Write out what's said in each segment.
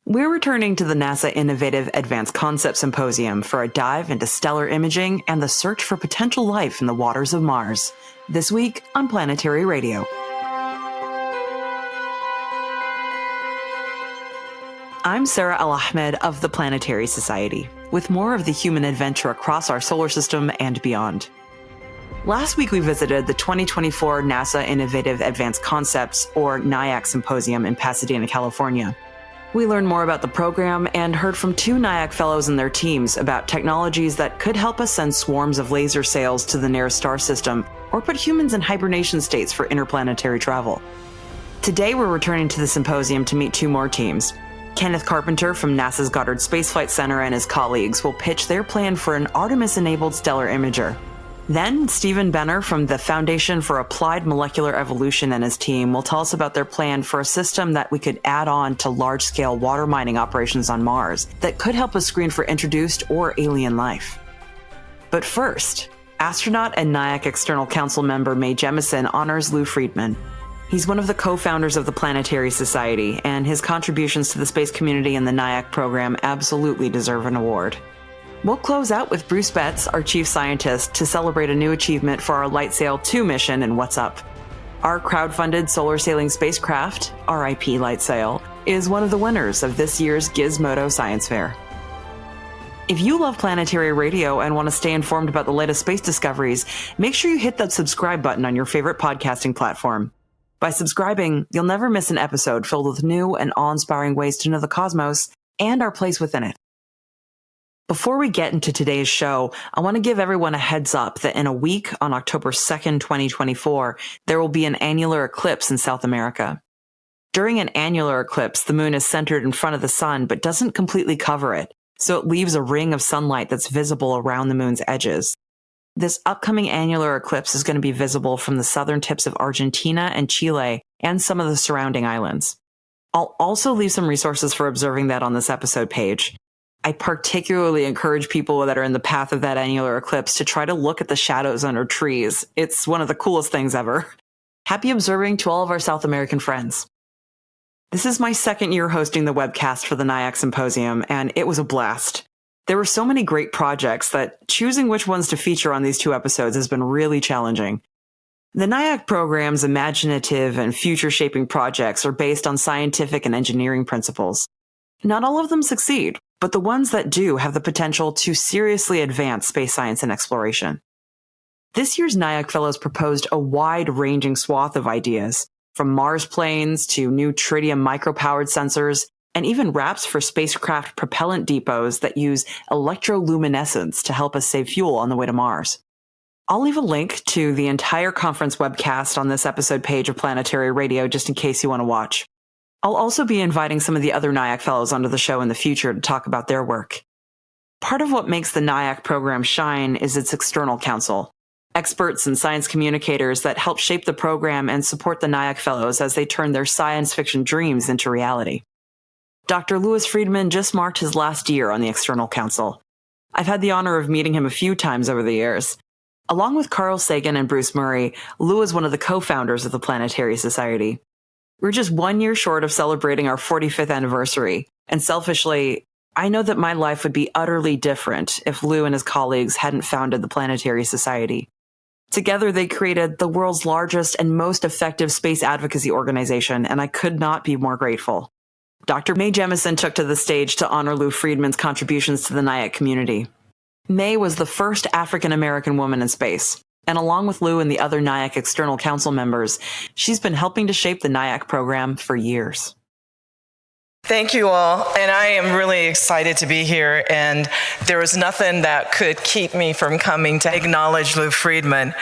We're returning to the NASA Innovative Advanced Concept Symposium for a dive into stellar imaging and the search for potential life in the waters of Mars. This week on Planetary Radio. I'm Sarah Al-Ahmed of the Planetary Society, with more of the human adventure across our solar system and beyond. Last week we visited the 2024 NASA Innovative Advanced Concepts, or NIAC Symposium in Pasadena, California. We learned more about the program and heard from two NIAC fellows and their teams about technologies that could help us send swarms of laser sails to the nearest star system or put humans in hibernation states for interplanetary travel. Today we're returning to the symposium to meet two more teams. Kenneth Carpenter from NASA's Goddard Space Flight Center and his colleagues will pitch their plan for an Artemis-enabled Stellar Imager. Then, Stephen Benner from the Foundation for Applied Molecular Evolution and his team will tell us about their plan for a system that we could add on to large-scale water mining operations on Mars that could help us screen for introduced or alien life. But first, Astronaut and NIAC External Council member Mae Jemison honors Lou Friedman. He's one of the co-founders of the Planetary Society, and his contributions to the space community and the NIAC program absolutely deserve an award. We'll close out with Bruce Betts, our chief scientist, to celebrate a new achievement for our LightSail 2 mission and What's Up. Our crowd-funded solar sailing spacecraft, RIP LightSail, is one of the winners of this year's Gizmodo Science Fair. If you love Planetary Radio and want to stay informed about the latest space discoveries, make sure you hit that subscribe button on your favorite podcasting platform. By subscribing, you'll never miss an episode filled with new and awe-inspiring ways to know the cosmos and our place within it. Before we get into today's show, I want to give everyone a heads up that in a week, on October 2nd, 2024, there will be an annular eclipse in South America. During an annular eclipse, the moon is centered in front of the sun but doesn't completely cover it, so it leaves a ring of sunlight that's visible around the moon's edges. This upcoming annular eclipse is going to be visible from the southern tips of Argentina and Chile and some of the surrounding islands. I'll also leave some resources for observing that on this episode page. I particularly encourage people that are in the path of that annular eclipse to try to look at the shadows under trees. It's one of the coolest things ever. Happy observing to all of our South American friends. This is my second year hosting the webcast for the NIAC Symposium, and it was a blast. There were so many great projects that choosing which ones to feature on these two episodes has been really challenging. The NIAC program's imaginative and future-shaping projects are based on scientific and engineering principles. Not all of them succeed, but the ones that do have the potential to seriously advance space science and exploration. This year's NIAC Fellows proposed a wide-ranging swath of ideas, from Mars planes to new tritium micropowered sensors, and even wraps for spacecraft propellant depots that use electroluminescence to help us save fuel on the way to Mars. I'll leave a link to the entire conference webcast on this episode page of Planetary Radio just in case you want to watch. I'll also be inviting some of the other NIAC fellows onto the show in the future to talk about their work. Part of what makes the NIAC program shine is its external council, experts and science communicators that help shape the program and support the NIAC fellows as they turn their science fiction dreams into reality. Dr. Lou Friedman just marked his last year on the external council. I've had the honor of meeting him a few times over the years. Along with Carl Sagan and Bruce Murray, Lou is one of the co-founders of the Planetary Society. We're just 1 year short of celebrating our 45th anniversary, and selfishly, I know that my life would be utterly different if Lou and his colleagues hadn't founded the Planetary Society. Together, they created the world's largest and most effective space advocacy organization, and I could not be more grateful. Dr. Mae Jemison took to the stage to honor Lou Friedman's contributions to the NIAC community. Mae was the first African-American woman in space, and along with Lou and the other NIAC External Council members, she's been helping to shape the NIAC program for years. Thank you all, and I am really excited to be here, and there was nothing that could keep me from coming to acknowledge Lou Friedman.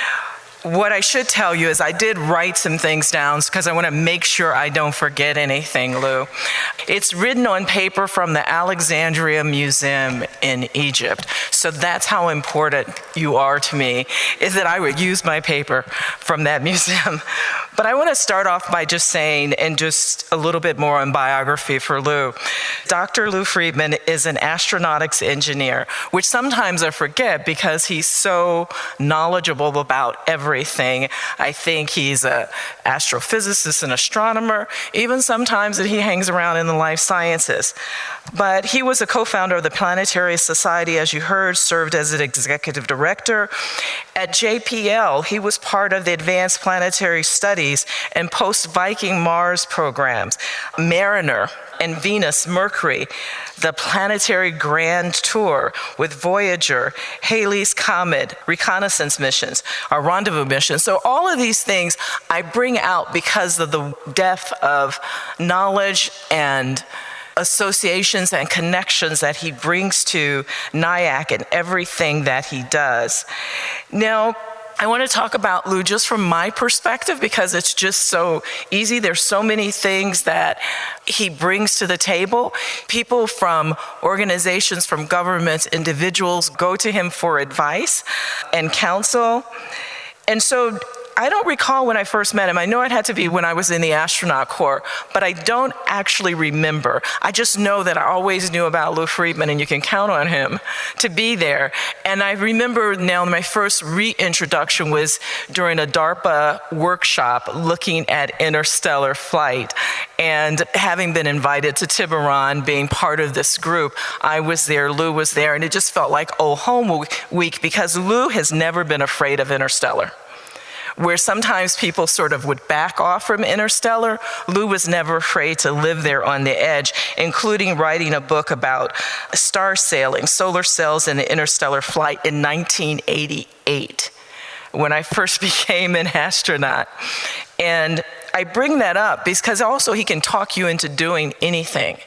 What I should tell you is I did write some things down because I want to make sure I don't forget anything, Lou. It's written on paper from the Alexandria Museum in Egypt. So that's how important you are to me, is that I would use my paper from that museum. But I want to start off by just saying, and just a little bit more on biography for Lou. Dr. Lou Friedman is an astronautics engineer, which sometimes I forget because he's so knowledgeable about everything. I think he's an astrophysicist, an astronomer, even sometimes that he hangs around in the life sciences. But he was a co-founder of the Planetary Society, as you heard, served as an executive director. At JPL, he was part of the Advanced Planetary Studies and post-Viking Mars programs, Mariner and Venus, Mercury, the Planetary Grand Tour with Voyager, Halley's Comet, reconnaissance missions, our rendezvous missions. So all of these things I bring out because of the depth of knowledge and associations and connections that he brings to NIAC and everything that he does. Now, I want to talk about Lou just from my perspective because it's just so easy. There's so many things that he brings to the table. People from organizations, from governments, individuals go to him for advice and counsel. And so I don't recall when I first met him. I know it had to be when I was in the astronaut corps, but I don't actually remember. I just know that I always knew about Lou Friedman, and you can count on him to be there. And I remember now my first reintroduction was during a DARPA workshop looking at interstellar flight. And having been invited to Tiburon, being part of this group, I was there, Lou was there, and it just felt like old home week because Lou has never been afraid of interstellar. Where sometimes people sort of would back off from interstellar, Lou was never afraid to live there on the edge, including writing a book about star sailing, solar cells, and interstellar flight in 1988, when I first became an astronaut. And I bring that up because also he can talk you into doing anything,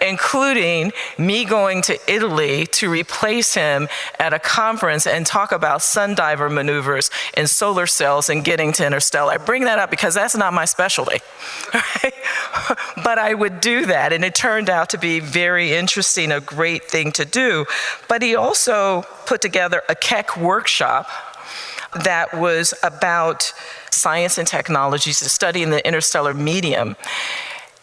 including me going to Italy to replace him at a conference and talk about sundiver maneuvers and solar cells and getting to interstellar. I bring that up because that's not my specialty, right? But I would do that, and it turned out to be very interesting, a great thing to do. But he also put together a Keck workshop that was about science and technologies to study in the interstellar medium.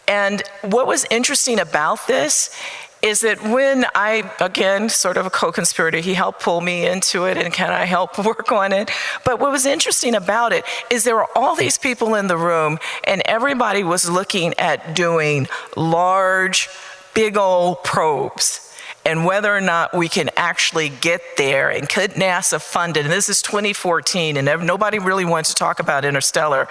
And what was interesting about this is that when I, again, sort of a co-conspirator, he helped pull me into it and can I help work on it. But what was interesting about it is there were all these people in the room and everybody was looking at doing large, big old probes and whether or not we can actually get there, and could NASA fund it? And this is 2014, and nobody really wants to talk about interstellar.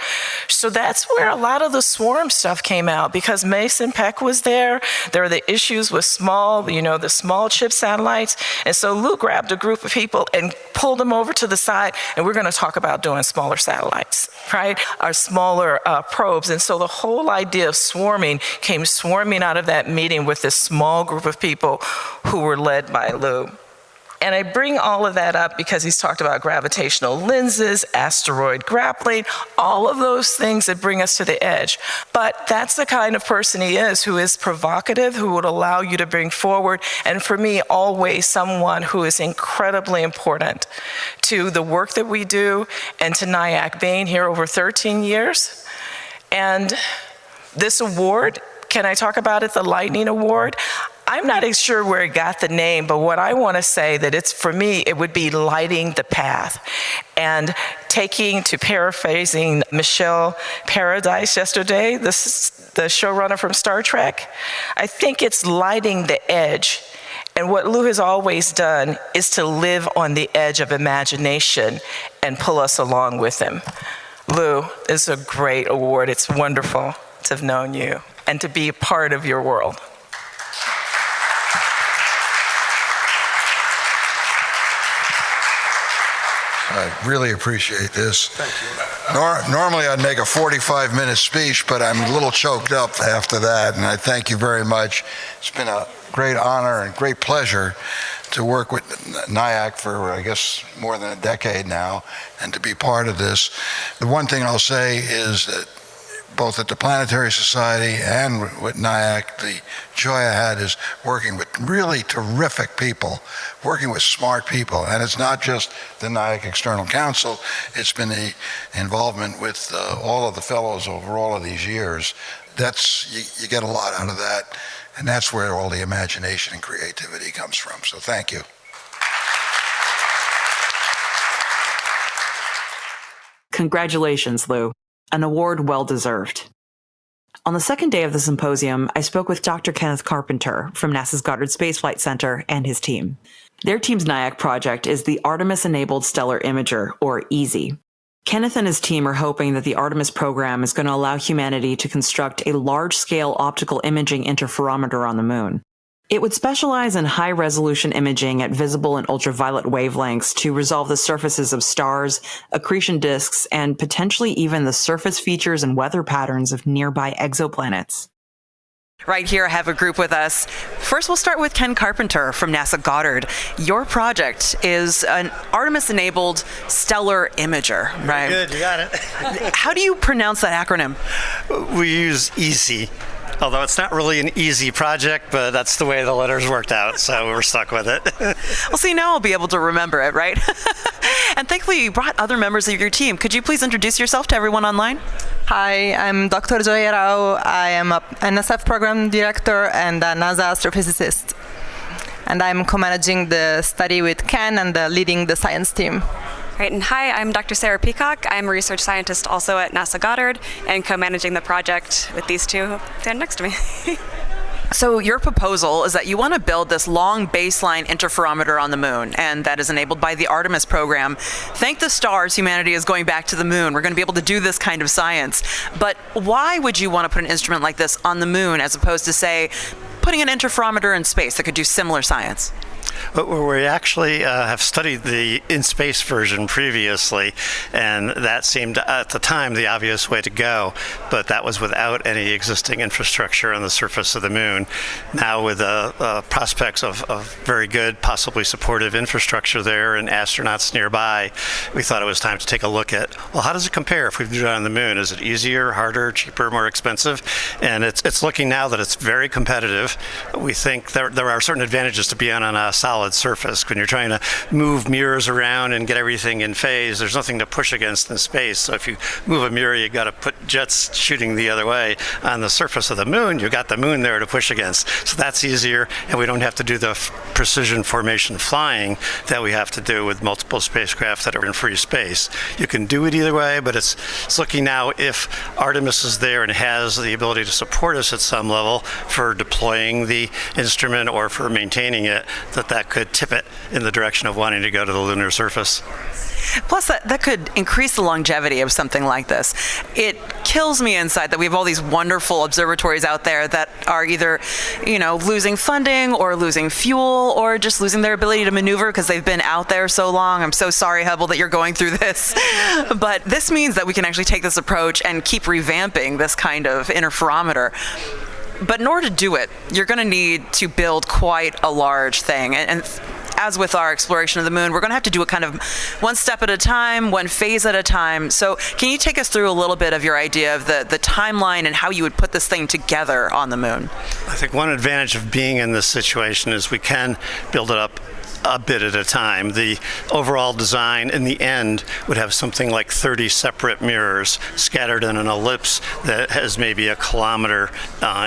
So that's where a lot of the swarm stuff came out, because Mason Peck was there. There are the issues with small, the small chip satellites. And so Lou grabbed a group of people and pulled them over to the side, and we're going to talk about doing smaller satellites, right? Our smaller probes. And so the whole idea of swarming came swarming out of that meeting with this small group of people who were led by Lou. And I bring all of that up because he's talked about gravitational lenses, asteroid grappling, all of those things that bring us to the edge. But that's the kind of person he is, who is provocative, who would allow you to bring forward, and for me, always someone who is incredibly important to the work that we do and to NIAC, being here over 13 years. And this award, can I talk about it, the Lightning Award? I'm not sure where it got the name, but what I want to say that it's, for me, it would be lighting the path and taking, to paraphrasing Michelle Paradise yesterday, the showrunner from Star Trek, I think it's lighting the edge. And what Lou has always done is to live on the edge of imagination and pull us along with him. Lou, it's a great award. It's wonderful to have known you and to be a part of your world. I really appreciate this. Thank you. Normally I'd make a 45-minute speech, but I'm a little choked up after that, and I thank you very much. It's been a great honor and great pleasure to work with NIAC for, I guess, more than a decade now, and to be part of this. The one thing I'll say is that both at the Planetary Society and with NIAC. The joy I had is working with really terrific people, working with smart people. And it's not just the NIAC External Council, it's been the involvement with all of the fellows over all of these years. You get a lot out of that, and that's where all the imagination and creativity comes from. So thank you. Congratulations, Lou. An award well-deserved. On the second day of the symposium, I spoke with Dr. Kenneth Carpenter from NASA's Goddard Space Flight Center and his team. Their team's NIAC project is the Artemis-enabled Stellar Imager, or EASY. Kenneth and his team are hoping that the Artemis program is going to allow humanity to construct a large-scale optical imaging interferometer on the moon. It would specialize in high-resolution imaging at visible and ultraviolet wavelengths to resolve the surfaces of stars, accretion disks, and potentially even the surface features and weather patterns of nearby exoplanets. Right here, I have a group with us. First, we'll start with Ken Carpenter from NASA Goddard. Your project is an Artemis-enabled Stellar Imager, right? Good, you got it. How do you pronounce that acronym? We use EASY, although it's not really an easy project, but that's the way the letters worked out, so we're stuck with it. Well, see, now I'll be able to remember it, right? And thankfully, you brought other members of your team. Could you please introduce yourself to everyone online? Hi, I'm Dr. Joy Rao. I am a NSF program director and a NASA astrophysicist. And I'm co-managing the study with Ken and leading the science team. Right, and hi, I'm Dr. Sarah Peacock. I'm a research scientist also at NASA Goddard and co-managing the project with these two stand next to me. So your proposal is that you want to build this long baseline interferometer on the moon, and that is enabled by the Artemis program. Thank the stars, humanity is going back to the moon. We're going to be able to do this kind of science. But why would you want to put an instrument like this on the moon as opposed to, say, putting an interferometer in space that could do similar science? We actually have studied the in-space version previously, and that seemed at the time the obvious way to go, but that was without any existing infrastructure on the surface of the moon. Now with the prospects of very good, possibly supportive infrastructure there and astronauts nearby, we thought it was time to take a look at, well, how does it compare if we do it on the moon? Is it easier, harder, cheaper, more expensive? And it's looking now that it's very competitive. We think there are certain advantages to being on a solid surface. When you're trying to move mirrors around and get everything in phase, there's nothing to push against in space. So if you move a mirror, you got to put jets shooting the other way. On the surface of the moon, you got the moon there to push against. So that's easier, and we don't have to do the precision formation flying that we have to do with multiple spacecraft that are in free space. You can do it either way, but it's looking now if Artemis is there and has the ability to support us at some level for deploying the instrument or for maintaining it, that could tip it in the direction of wanting to go to the lunar surface. Plus, that could increase the longevity of something like this. It kills me inside that we have all these wonderful observatories out there that are either, losing funding or losing fuel or just losing their ability to maneuver because they've been out there so long. I'm so sorry, Hubble, that you're going through this. But this means that we can actually take this approach and keep revamping this kind of interferometer. But in order to do it, you're going to need to build quite a large thing. And as with our exploration of the moon, we're going to have to do it kind of one step at a time, one phase at a time. So can you take us through a little bit of your idea of the timeline and how you would put this thing together on the moon? I think one advantage of being in this situation is we can build it up a bit at a time. The overall design in the end would have something like 30 separate mirrors scattered in an ellipse that has maybe a kilometer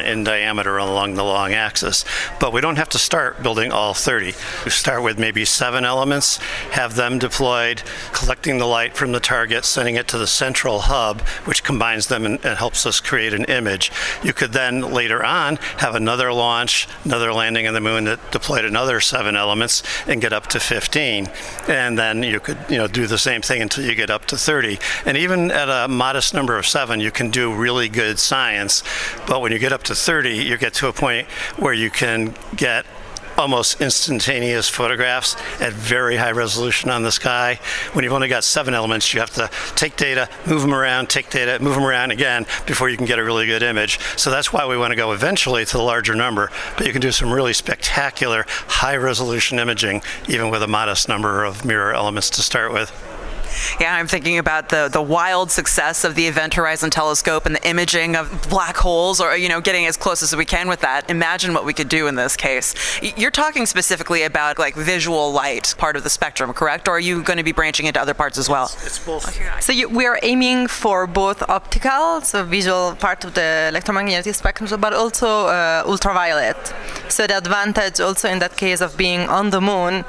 in diameter along the long axis. But we don't have to start building all 30. We start with maybe 7 elements, have them deployed, collecting the light from the target, sending it to the central hub, which combines them and helps us create an image. You could then later on have another launch, another landing on the moon that deployed another 7 elements, and get up to 15. And then you could do the same thing until you get up to 30. And even at a modest number of 7, you can do really good science. But when you get up to 30, you get to a point where you can get almost instantaneous photographs at very high resolution on the sky. When you've only got 7 elements, you have to take data, move them around, take data, move them around again before you can get a really good image. So that's why we want to go eventually to the larger number, but you can do some really spectacular high resolution imaging even with a modest number of mirror elements to start with. Yeah, I'm thinking about the wild success of the Event Horizon Telescope and the imaging of black holes, or, getting as close as we can with that. Imagine what we could do in this case. You're talking specifically about like visual light part of the spectrum, correct? Or are you going to be branching into other parts as well? It's both. So we are aiming for both optical, so visual part of the electromagnetic spectrum, but also ultraviolet. So the advantage also in that case of being on the moon,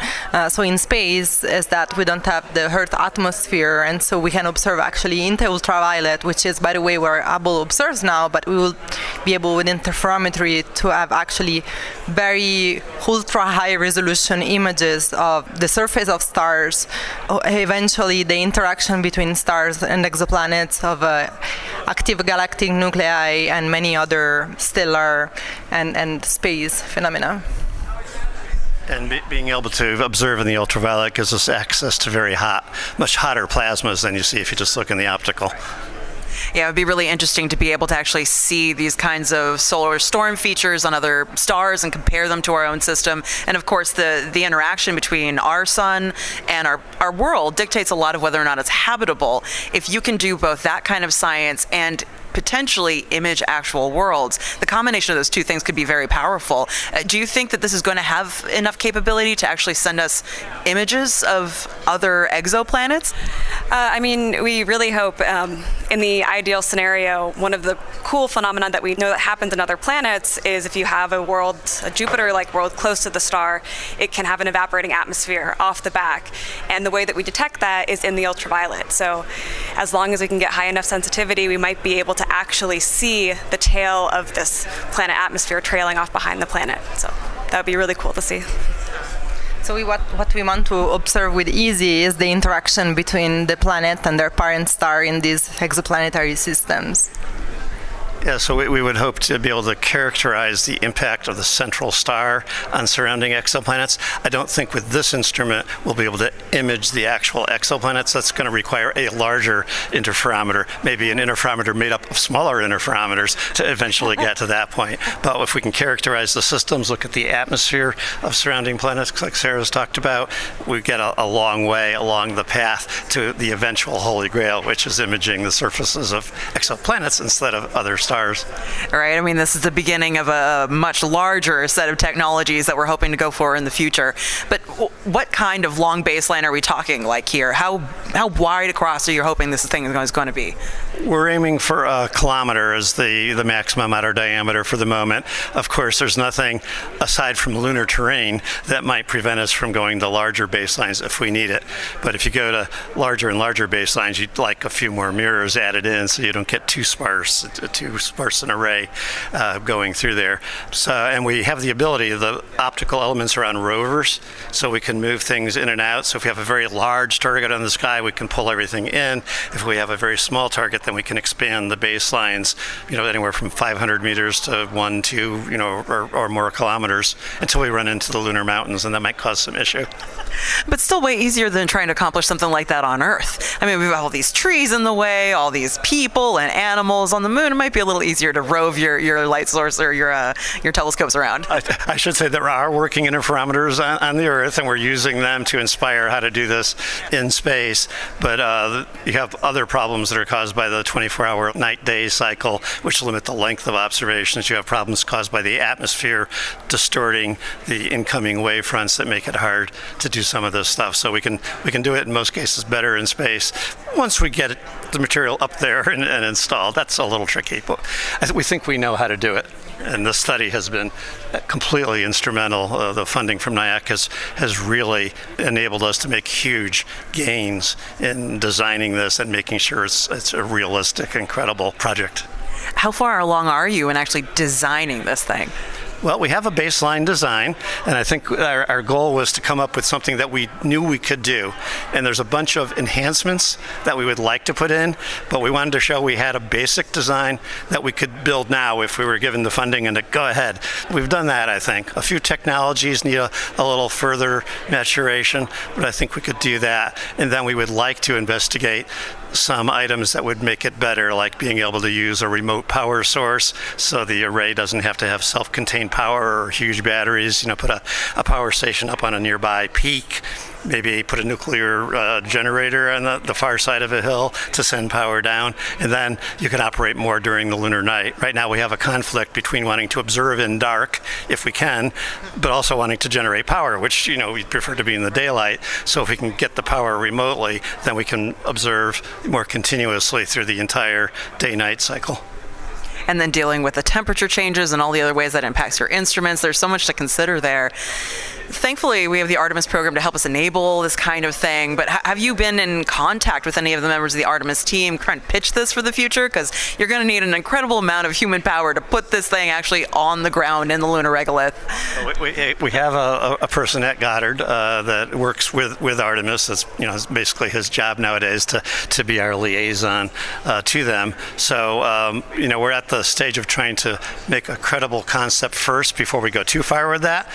so in space, is that we don't have the Earth atmosphere, and so we can observe actually in the ultraviolet, which is, by the way, where Hubble observes now, but we will be able with interferometry to have actually very ultra high resolution images of the surface of stars, eventually the interaction between stars and exoplanets, of active galactic nuclei and many other stellar and space phenomena. And being able to observe in the ultraviolet gives us access to very hot, much hotter plasmas than you see if you just look in the optical. Yeah, it would be really interesting to be able to actually see these kinds of solar storm features on other stars and compare them to our own system. And of course, the interaction between our sun and our world dictates a lot of whether or not it's habitable. If you can do both that kind of science and potentially image actual worlds, the combination of those two things could be very powerful. Do you think that this is going to have enough capability to actually send us images of other exoplanets? We really hope, in the ideal scenario, one of the cool phenomena that we know that happens in other planets is if you have a Jupiter-like world close to the star, it can have an evaporating atmosphere off the back. And the way that we detect that is in the ultraviolet. So as long as we can get high enough sensitivity, we might be able to actually see the tail of this planet atmosphere trailing off behind the planet. So that would be really cool to see. So what we want to observe with EASY is the interaction between the planet and their parent star in these exoplanetary systems. Yeah, so we would hope to be able to characterize the impact of the central star on surrounding exoplanets. I don't think with this instrument we'll be able to image the actual exoplanets. That's going to require a larger interferometer, maybe an interferometer made up of smaller interferometers to eventually get to that point. But if we can characterize the systems, look at the atmosphere of surrounding planets, like Sarah's talked about, we get a long way along the path to the eventual Holy Grail, which is imaging the surfaces of exoplanets instead of other stars. Right. This is the beginning of a much larger set of technologies that we're hoping to go for in the future. But what kind of long baseline are we talking like here? How wide across are you hoping this thing is going to be? We're aiming for a kilometer as the maximum outer diameter for the moment. Of course, there's nothing aside from lunar terrain that might prevent us from going to larger baselines if we need it. But if you go to larger and larger baselines, you'd like a few more mirrors added in so you don't get too sparse an array going through there. So, and we have the ability, the optical elements are on rovers, so we can move things in and out. So if we have a very large target on the sky, we can pull everything in. If we have a very small target, then we can expand the baselines, anywhere from 500 meters to 1, 2, or more kilometers until we run into the lunar mountains, and that might cause some issue. But still way easier than trying to accomplish something like that on Earth. We have all these trees in the way, all these people and animals. On the moon, it might be a little easier to rove your light source or your telescopes around. I should say there are working interferometers on the Earth, and we're using them to inspire how to do this in space. But you have other problems that are caused by the 24-hour night-day cycle, which limit the length of observations. You have problems caused by the atmosphere distorting the incoming wave fronts that make it hard to do some of this stuff. So we can do it in most cases better in space. Once we get the material up there and installed, that's a little tricky. But we think we know how to do it. And the study has been completely instrumental. The funding from NIAC has really enabled us to make huge gains in designing this and making sure it's a realistic, incredible project. How far along are you in actually designing this thing? Well, we have a baseline design, and I think our goal was to come up with something that we knew we could do. And there's a bunch of enhancements that we would like to put in, but we wanted to show we had a basic design that we could build now if we were given the funding and to go ahead. We've done that, I think. A few technologies need a little further maturation, but I think we could do that. And then we would like to investigate some items that would make it better, like being able to use a remote power source so the array doesn't have to have self-contained power or huge batteries, put a power station up on a nearby peak. maybe put a nuclear generator on the far side of a hill to send power down, and then you can operate more during the lunar night. Right now we have a conflict between wanting to observe in dark, if we can, but also wanting to generate power, which, we prefer to be in the daylight. So if we can get the power remotely, then we can observe more continuously through the entire day-night cycle. And then dealing with the temperature changes and all the other ways that impacts your instruments. There's so much to consider there. Thankfully, we have the Artemis program to help us enable this kind of thing, but have you been in contact with any of the members of the Artemis team trying to pitch this for the future? Because you're going to need an incredible amount of human power to put this thing actually on the ground in the lunar regolith. We have a person at Goddard that works with Artemis. That's basically his job nowadays to be our liaison to them. So we're at the stage of trying to make a credible concept first before we go too far with that.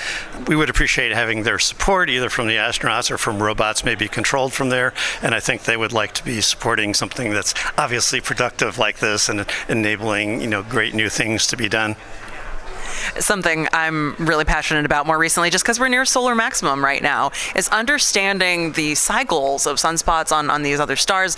We would appreciate having their support either from the astronauts or from robots maybe controlled from there, and I think they would like to be supporting something that's obviously productive like this and enabling great new things to be done. Something I'm really passionate about more recently, just because we're near solar maximum right now, is understanding the cycles of sunspots on these other stars.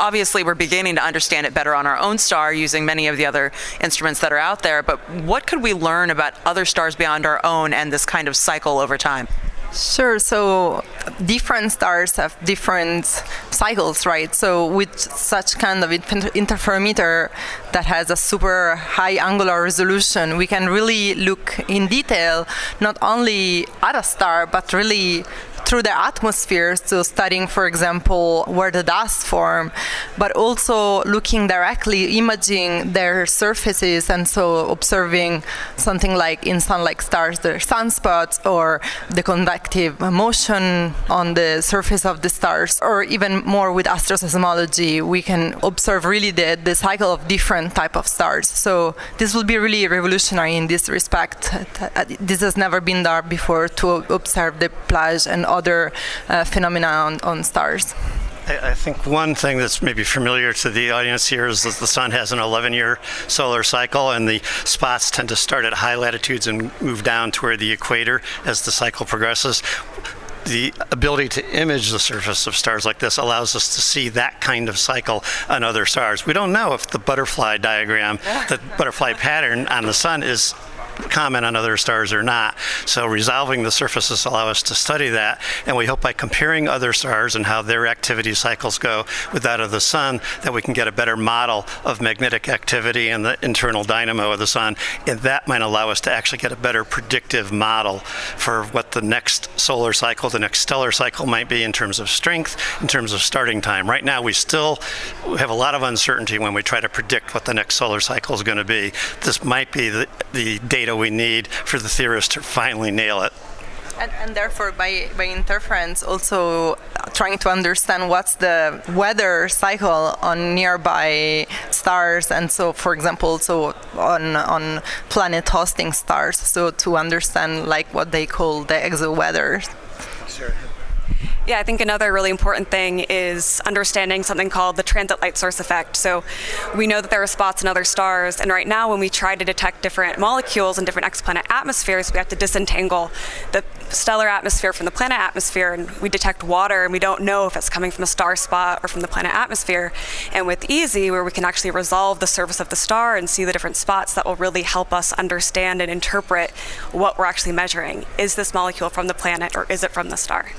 Obviously, we're beginning to understand it better on our own star using many of the other instruments that are out there, but what could we learn about other stars beyond our own and this kind of cycle over time? Sure. So different stars have different cycles, right? So with such kind of interferometer that has a super high angular resolution, we can really look in detail not only at a star, but really through the atmosphere, so studying, for example, where the dust form, but also looking directly, imaging their surfaces, and so observing something like in sun-like stars, their sunspots, or the convective motion on the surface of the stars, or even more with astroseismology, we can observe really the cycle of different type of stars. So this will be really revolutionary in this respect. This has never been done before, to observe the plage and other phenomena on stars. I think one thing that's maybe familiar to the audience here is that the sun has an 11-year solar cycle, and the spots tend to start at high latitudes and move down toward the equator as the cycle progresses. The ability to image the surface of stars like this allows us to see that kind of cycle on other stars. We don't know if the butterfly diagram, the butterfly pattern on the sun is common on other stars or not. So resolving the surfaces allow us to study that, and we hope by comparing other stars and how their activity cycles go with that of the sun, that we can get a better model of magnetic activity and the internal dynamo of the sun, and that might allow us to actually get a better predictive model for what the next solar cycle, the next stellar cycle might be in terms of strength, in terms of starting time. Right now we still have a lot of uncertainty when we try to predict what the next solar cycle is going to be. This might be the data we need for the theorists to finally nail it. And therefore, by interference, also trying to understand what's the weather cycle on nearby stars, and so, for example, also on planet hosting stars, so to understand like what they call the exoweather. Sure. Yeah, I think another really important thing is understanding something called the transit light source effect. So we know that there are spots in other stars, and right now when we try to detect different molecules in different exoplanet atmospheres, we have to disentangle the stellar atmosphere from the planet atmosphere, and we detect water, and we don't know if it's coming from a star spot or from the planet atmosphere. And with EASY, where we can actually resolve the surface of the star and see the different spots, that will really help us understand and interpret what we're actually measuring. Is this molecule from the planet, or is it from the star?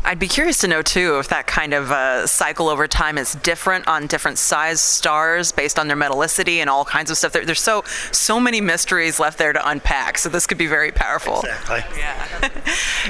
I'd be curious to know, too, if that kind of cycle over time is different on different size stars based on their metallicity and all kinds of stuff. There's so many mysteries left there to unpack, so this could be very powerful. Exactly. Yeah.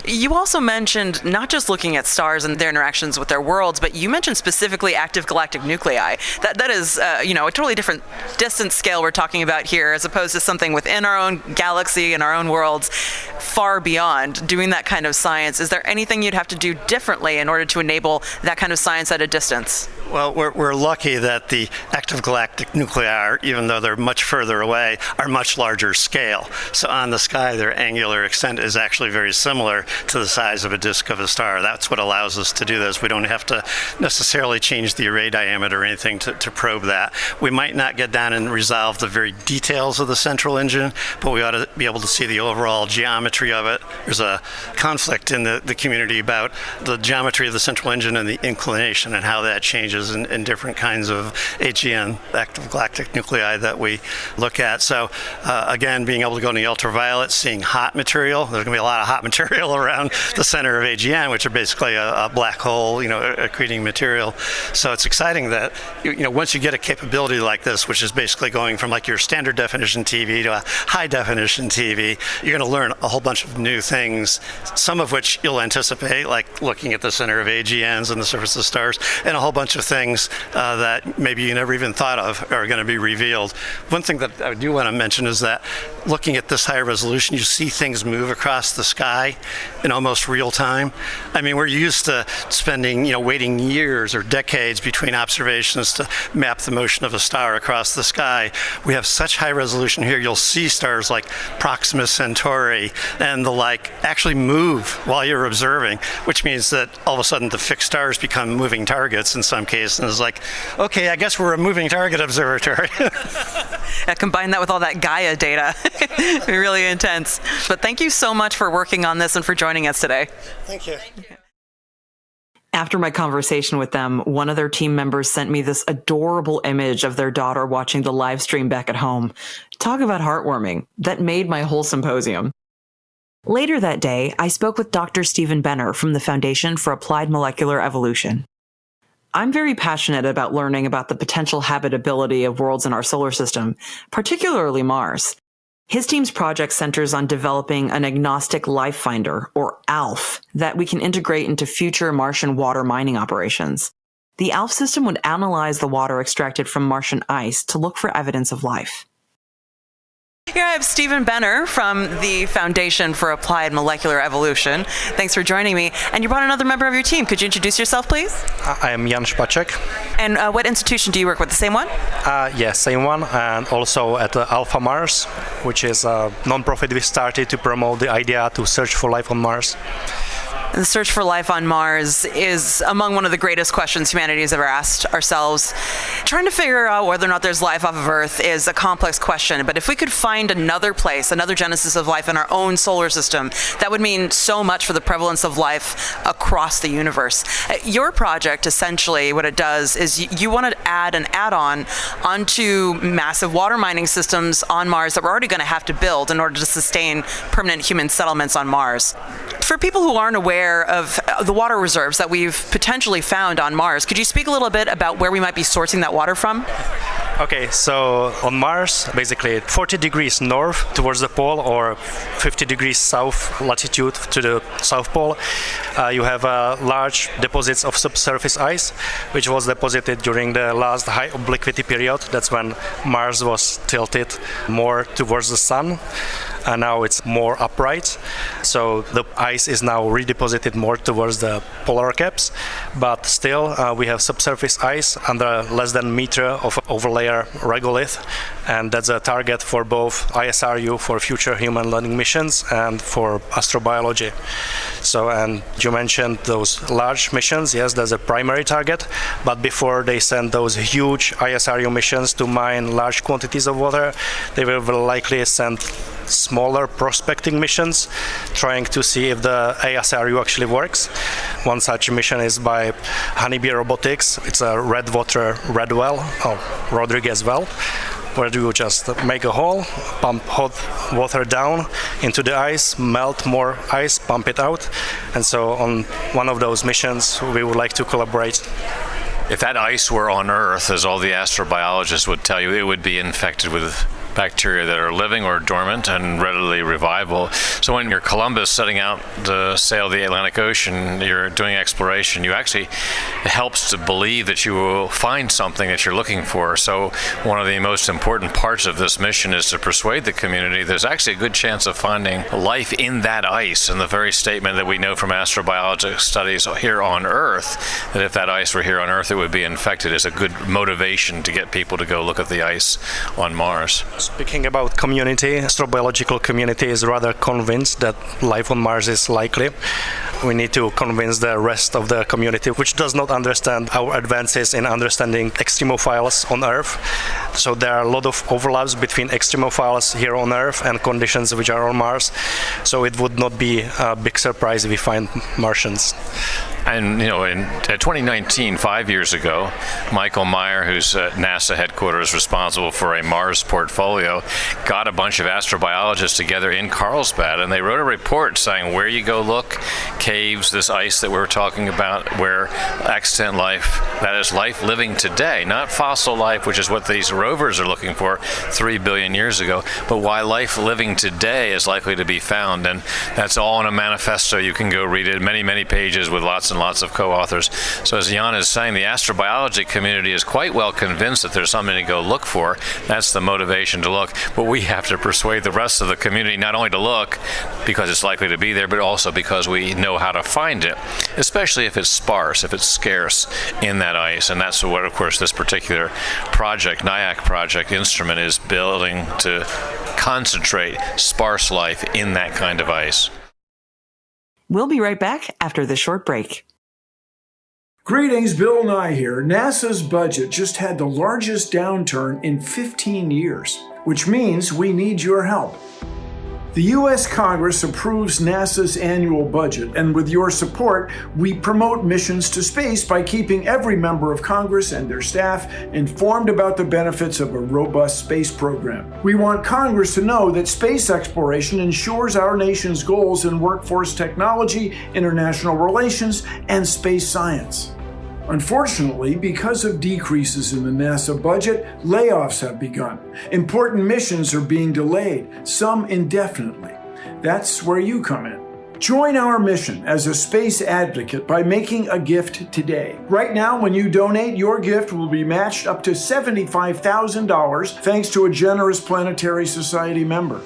You also mentioned not just looking at stars and their interactions with their worlds, but you mentioned specifically active galactic nuclei. That is, a totally different distance scale we're talking about here, as opposed to something within our own galaxy and our own worlds, far beyond. Doing that kind of science, is there anything you'd have to do differently in order to enable that kind of science at a distance? Well, we're lucky that the active galactic nuclei, even though they're much further away, are much larger scale. So on the sky, their angular extent is actually very similar to the size of a disk of a star. That's what allows us to do this. We don't have to necessarily change the array diameter or anything to probe that. We might not get down and resolve the very details of the central engine, but we ought to be able to see the overall geometry of it. There's a conflict in the community about the geometry of the central engine and the inclination and how that changes in different kinds of AGN, active galactic nuclei, that we look at. So again, being able to go in the ultraviolet, seeing hot material. There's going to be a lot of hot material around the center of AGN, which are basically a black hole, accreting material. So it's exciting that once you get a capability like this, which is basically going from like your standard definition TV to a high definition TV, you're going to learn a whole bunch of new things, some of which you'll anticipate, like looking at the center of AGNs and the surface of stars, and a whole bunch of things that maybe you never even thought of are going to be revealed. One thing that I do want to mention is that looking at this high resolution, you see things move across the sky in almost real time. I mean, we're used to spending, waiting years or decades between observations to map the motion of a star across the sky. We have such high resolution here, you'll see stars like Proxima Centauri and the like actually move while you're observing, which means that all of a sudden the fixed stars become moving targets in some cases. And it's like, okay, I guess we're a moving target observatory. Combine that with all that Gaia data. It'd be really intense. But thank you so much for working on this and for joining us today. Thank you. After my conversation with them, one of their team members sent me this adorable image of their daughter watching the live stream back at home. Talk about heartwarming. That made my whole symposium. Later that day, I spoke with Dr. Stephen Benner from the Foundation for Applied Molecular Evolution. I'm very passionate about learning about the potential habitability of worlds in our solar system, particularly Mars. His team's project centers on developing an agnostic life finder, or ALF, that we can integrate into future Martian water mining operations. The ALF system would analyze the water extracted from Martian ice to look for evidence of life. Here I have Stephen Benner from the Foundation for Applied Molecular Evolution. Thanks for joining me. And you brought another member of your team. Could you introduce yourself, please? I am Jan Špaček. And what institution do you work with? The same one? Yes, same one. And also at Alpha Mars, which is a non-profit we started to promote the idea to search for life on Mars. The search for life on Mars is among one of the greatest questions humanity has ever asked ourselves. Trying to figure out whether or not there's life off of Earth is a complex question, but if we could find another place, another genesis of life in our own solar system, that would mean so much for the prevalence of life across the universe. Your project, essentially, what it does is you want to add an add-on onto massive water mining systems on Mars that we're already going to have to build in order to sustain permanent human settlements on Mars. For people who aren't aware of the water reserves that we've potentially found on Mars, could you speak a little bit about where we might be sourcing that water from? Okay, so on Mars, basically 40 degrees north towards the pole or 50 degrees south latitude to the South Pole, you have large deposits of subsurface ice, which was deposited during the last high obliquity period. That's when Mars was tilted more towards the sun. And now it's more upright, so the ice is now redeposited more towards the polar caps, but still we have subsurface ice under less than a meter of overlayer regolith, and that's a target for both ISRU for future human landing missions and for astrobiology. So, and you mentioned those large missions. Yes, that's a primary target, but before they send those huge ISRU missions to mine large quantities of water, they will likely send smaller prospecting missions trying to see if the ASRU actually works. One such mission is by Honeybee Robotics. It's a red water red well, or Rodriguez well, where you just make a hole, pump hot water down into the ice, melt more ice, pump it out. And so on one of those missions, we would like to collaborate. If that ice were on Earth, as all the astrobiologists would tell you, it would be infected with bacteria that are living or dormant and readily revivable. So when you're Columbus setting out to sail the Atlantic Ocean, you're doing exploration, it helps to believe that you will find something that you're looking for. So one of the most important parts of this mission is to persuade the community there's actually a good chance of finding life in that ice, and the very statement that we know from astrobiological studies here on Earth, that if that ice were here on Earth, it would be infected, is a good motivation to get people to go look at the ice on Mars. Speaking about community, astrobiological community is rather convinced that life on Mars is likely. We need to convince the rest of the community, which does not understand our advances in understanding extremophiles on Earth. So there are a lot of overlaps between extremophiles here on Earth and conditions which are on Mars. So it would not be a big surprise if we find Martians. And, in 2019, 5 years ago, Michael Meyer, who's at NASA headquarters responsible for a Mars portfolio, got a bunch of astrobiologists together in Carlsbad, and they wrote a report saying where you go look, caves, this ice that we were talking about, where extant life, that is life living today, not fossil life, which is what these rovers are looking for 3 billion years ago, but why life living today is likely to be found. And that's all in a manifesto. You can go read it, many, many pages with lots and lots of co-authors. So as Jan is saying, the astrobiology community is quite well convinced that there's something to go look for. That's the motivation to look. But we have to persuade the rest of the community not only to look because it's likely to be there, but also because we know how to find it, especially if it's sparse, if it's scarce in that ice. And that's what, of course, this particular project, NIAC project instrument, is building to concentrate sparse life in that kind of ice. We'll be right back after this short break. Greetings, Bill Nye here. NASA's budget just had the largest downturn in 15 years, which means we need your help. The U.S. Congress approves NASA's annual budget, and with your support, we promote missions to space by keeping every member of Congress and their staff informed about the benefits of a robust space program. We want Congress to know that space exploration ensures our nation's goals in workforce technology, international relations, and space science. Unfortunately, because of decreases in the NASA budget, layoffs have begun. Important missions are being delayed, some indefinitely. That's where you come in. Join our mission as a space advocate by making a gift today. Right now, when you donate, your gift will be matched up to $75,000 thanks to a generous Planetary Society member.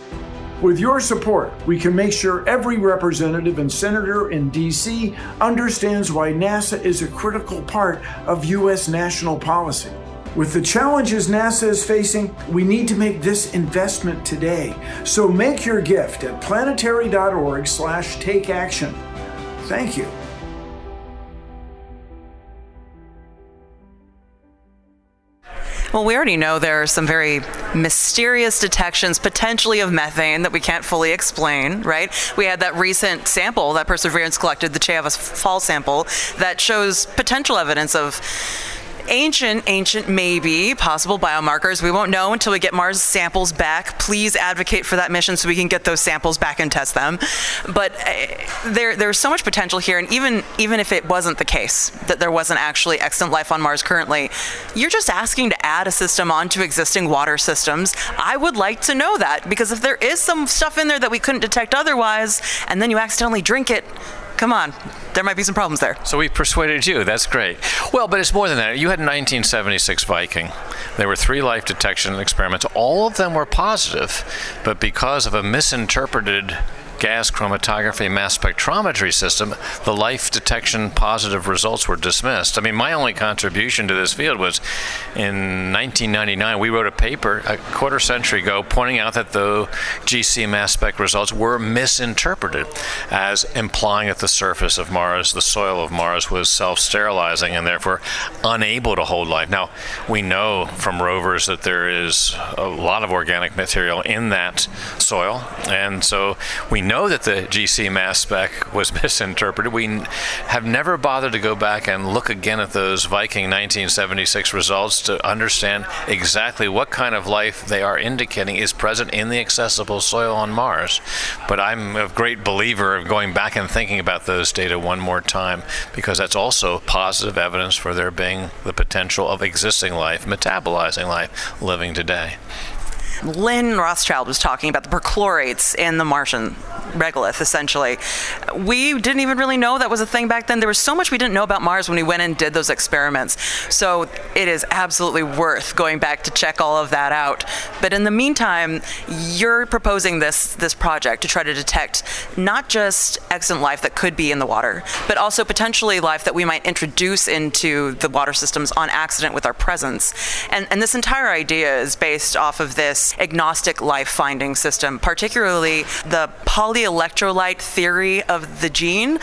With your support, we can make sure every representative and senator in D.C. understands why NASA is a critical part of U.S. national policy. With the challenges NASA is facing, we need to make this investment today. So make your gift at planetary.org/takeaction. Thank you. Well, we already know there are some very mysterious detections, potentially of methane, that we can't fully explain, right? We had that recent sample that Perseverance collected, the Cheevas Fall sample, that shows potential evidence of ancient, maybe, possible biomarkers. We won't know until we get Mars samples back. Please advocate for that mission so we can get those samples back and test them. But there's so much potential here, and even if it wasn't the case, that there wasn't actually extant life on Mars currently, you're just asking to add a system onto existing water systems. I would like to know that, because if there is some stuff in there that we couldn't detect otherwise, and then you accidentally drink it, come on, there might be some problems there. So we persuaded you. That's great. Well, but it's more than that. You had 1976 Viking. There were 3 life detection experiments. All of them were positive, but because of a misinterpreted gas chromatography mass spectrometry system, the life detection positive results were dismissed. I mean, my only contribution to this field was in 1999, we wrote a paper a quarter century ago pointing out that the GC mass spec results were misinterpreted as implying that the surface of Mars, the soil of Mars, was self-sterilizing and therefore unable to hold life. Now, we know from rovers that there is a lot of organic material in that soil, and so we know that the GC mass spec was misinterpreted. We have never bothered to go back and look again at those Viking 1976 results to understand exactly what kind of life they are indicating is present in the accessible soil on Mars. But I'm a great believer of going back and thinking about those data one more time, because that's also positive evidence for there being the potential of existing life, metabolizing life, living today. Lynn Rothschild was talking about the perchlorates in the Martian regolith, essentially. We didn't even really know that was a thing back then. There was so much we didn't know about Mars when we went and did those experiments. So it is absolutely worth going back to check all of that out. But in the meantime, you're proposing this project to try to detect not just extant life that could be in the water, but also potentially life that we might introduce into the water systems on accident with our presence. And this entire idea is based off of this agnostic life finding system, particularly the polyelectrolyte theory of the gene.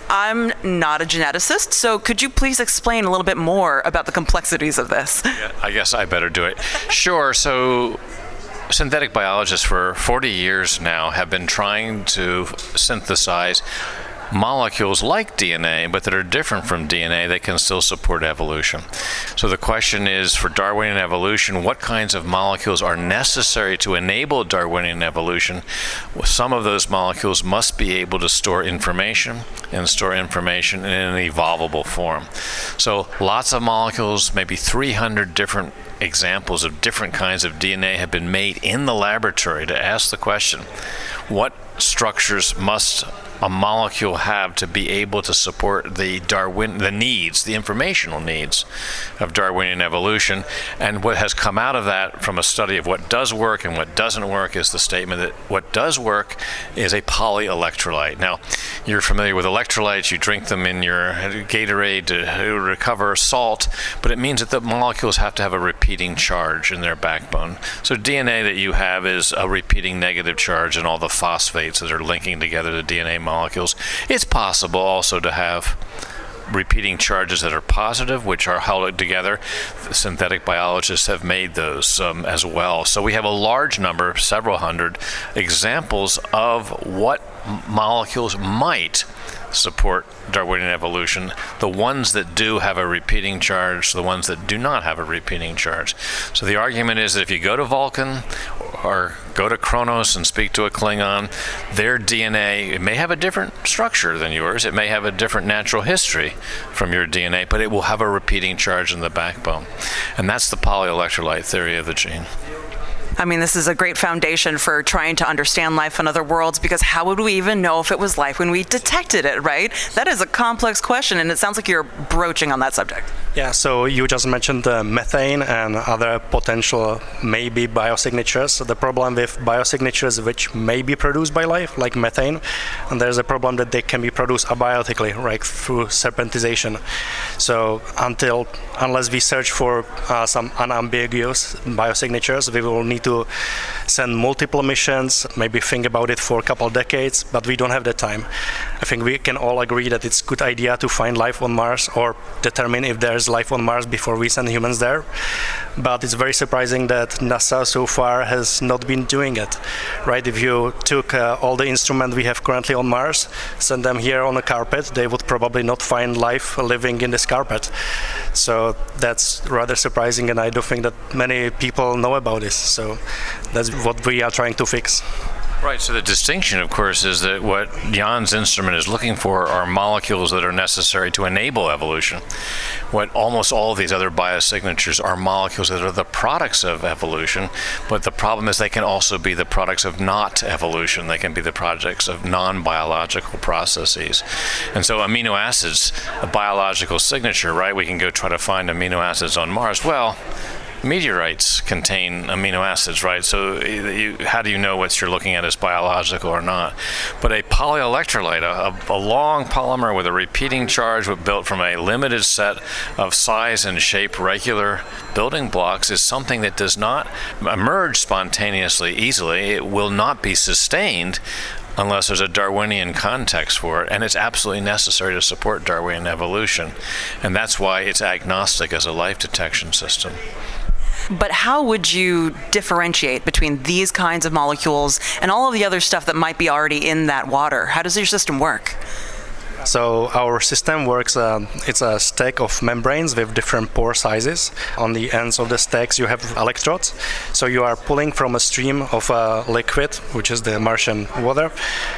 I'm not a geneticist, so could you please explain a little bit more about the complexities of this? Yeah, I guess I better do it. Sure. So synthetic biologists for 40 years now have been trying to synthesize molecules like DNA, but that are different from DNA that can still support evolution. So the question is, for Darwinian evolution, what kinds of molecules are necessary to enable Darwinian evolution? Some of those molecules must be able to store information, and store information in an evolvable form. So lots of molecules, maybe 300 different examples of different kinds of DNA have been made in the laboratory to ask the question, what structures must a molecule have to be able to support the informational needs of Darwinian evolution? And what has come out of that from a study of what does work and what doesn't work is the statement that what does work is a polyelectrolyte. Now, you're familiar with electrolytes. You drink them in your Gatorade to recover salt, but it means that the molecules have to have a repeating charge in their backbone. So DNA that you have is a repeating negative charge in all the phosphates that are linking together the DNA molecules. It's possible also to have repeating charges that are positive, which are held together. Synthetic biologists have made those as well. So we have a large number, several hundred examples of what molecules might support Darwinian evolution. The ones that do have a repeating charge, the ones that do not have a repeating charge. So the argument is that if you go to Vulcan or go to Kronos and speak to a Klingon, their DNA, it may have a different structure than yours, it may have a different natural history from your DNA, but it will have a repeating charge in the backbone. And that's the polyelectrolyte theory of the gene. I mean, this is a great foundation for trying to understand life on other worlds, because how would we even know if it was life when we detected it, right? That is a complex question, and it sounds like you're broaching on that subject. Yeah, so you just mentioned methane and other potential maybe biosignatures. So the problem with biosignatures which may be produced by life, like methane, and there's a problem that they can be produced abiotically, right, through serpentization. So unless we search for some unambiguous biosignatures, we will need to send multiple missions, maybe think about it for a couple of decades, but we don't have the time. I think we can all agree that it's a good idea to find life on Mars or determine if there's life on Mars before we send humans there. But it's very surprising that NASA so far has not been doing it, right? If you took all the instruments we have currently on Mars, send them here on a carpet, they would probably not find life living in this carpet. So that's rather surprising, and I don't think that many people know about this. So that's what we are trying to fix. Right, so the distinction, of course, is that what Jan's instrument is looking for are molecules that are necessary to enable evolution. What almost all of these other biosignatures are molecules that are the products of evolution, but the problem is they can also be the products of not evolution. They can be the products of non-biological processes. And so amino acids, a biological signature, right? We can go try to find amino acids on Mars. Well, meteorites contain amino acids, right? So how do you know what you're looking at is biological or not? But a polyelectrolyte, a long polymer with a repeating charge built from a limited set of size and shape regular building blocks, is something that does not emerge spontaneously easily. It will not be sustained unless there's a Darwinian context for it, and it's absolutely necessary to support Darwinian evolution. And that's why it's agnostic as a life detection system. But how would you differentiate between these kinds of molecules and all of the other stuff that might be already in that water? How does your system work? So our system works, it's a stack of membranes with different pore sizes. On the ends of the stacks you have electrodes. So you are pulling from a stream of liquid, which is the Martian water.